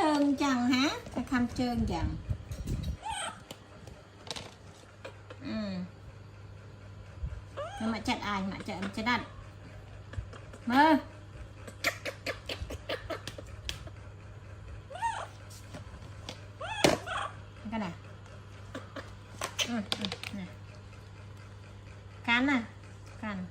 trơn chẳng hả? Cái khăn trơn chẳng. Nhưng mà chặt ai mà chặt đặt. Mơ. Cái này. Nè. Cắn à? Cắn.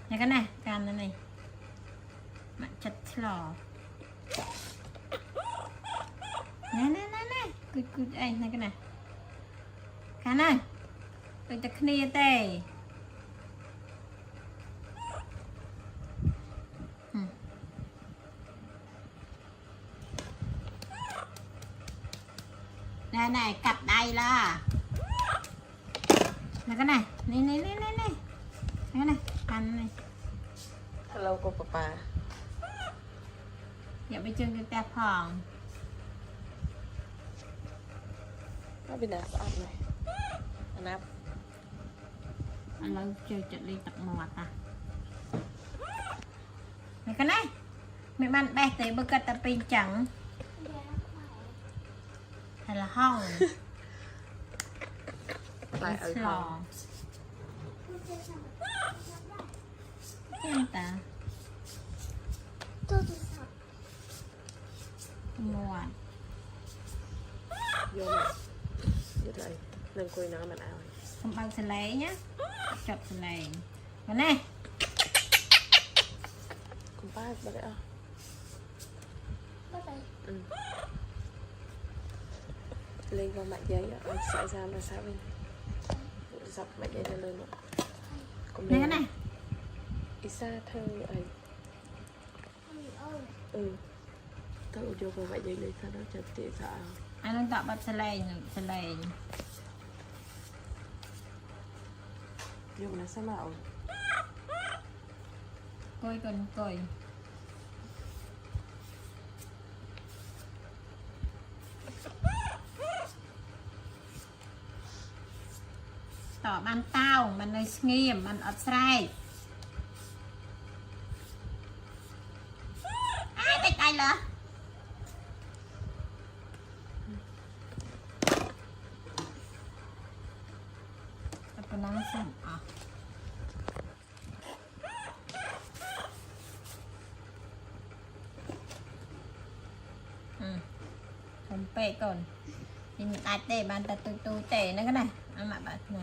Này cái này, cắn này này. Mà chặt lò. Nè. Cút anh này cái này. Cắn này. Tôi ta khnia tê. Này cặp đây là cái này này cái này ăn này. Hello cô papa. Giờ bây chân cái tép phòng nó bên nào ăn này ăn áp anh lâu chơi trận đi tập mọt à này cái này mẹ bạn bè tới bơ cật tập pin chẳng hay là hong lại ở phòng em ta mọt vô này vô đây đừng quỳ nữa mình ao không bằng xà lấy nhá chọc xà lấy cái này không phải bắt đấy lên vào mặt giấy anh sẽ ra là sao bên dọc mặt giấy lên nữa này cái này Isa thơ ấy thơ vô vào mặt giấy lên sao đó chợt tiện sao anh đang tạo bắt xà lấy dùng là sao mạo coi cần coi tỏ ban taoมันเลยเงียบมันอดใส่ติดใจเหรอเป็นน้ำส้มอ่ะผมเปะก่อนกินตัดเตะบานตัดตูเตะนั่นก็ได้เอามาแบบนี้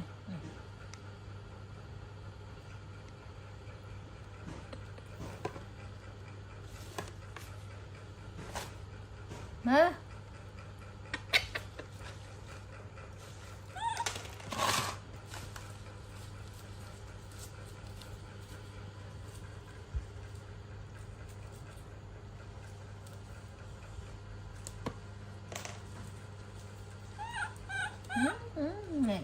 มะmệt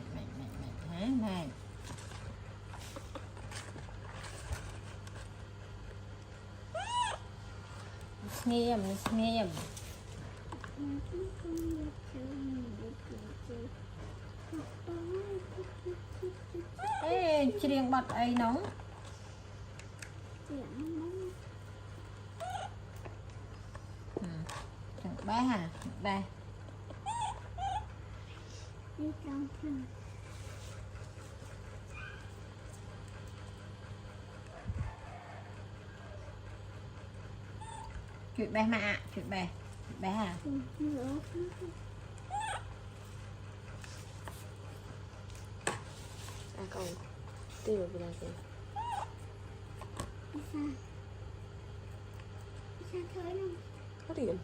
hả mệt nghiêm ê chiên bật ấy nóng ba hả ba chuyện bé mà chuyện bé hả còn tiêu vào bên này có điểm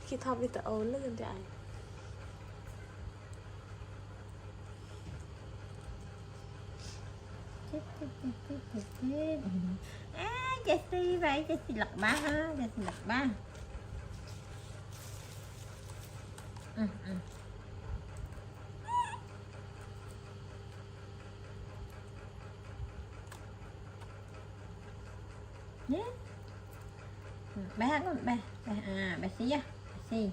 khi thăm đi tao ôn lên thì ai Jessie vậy Jessie lật ba ha Jessie lật ba ba con ba bà xí á xí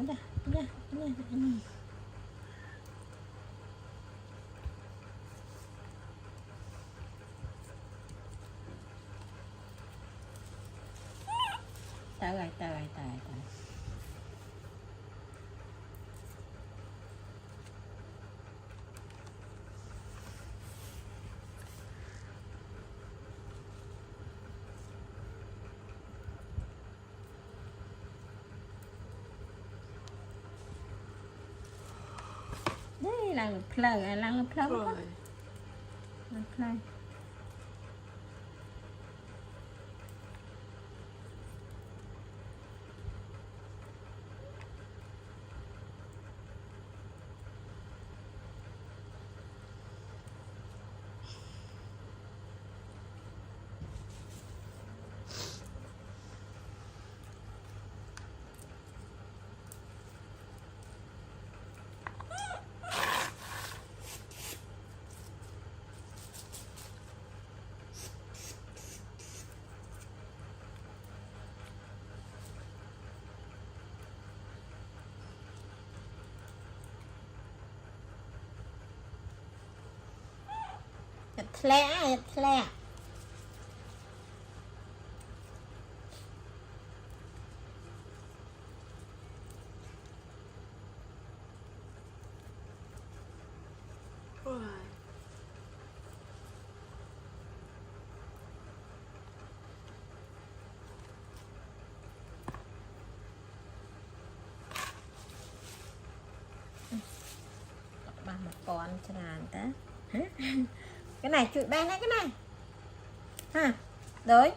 Udah, ini. Tahu. Đây là lực phơi, là lực phơi Rồi. Lực phơi. Thẹt lẹ. Rồi. Ba một con tràn ta. Cái này chụi bên đấy cái này. Ha. Đối.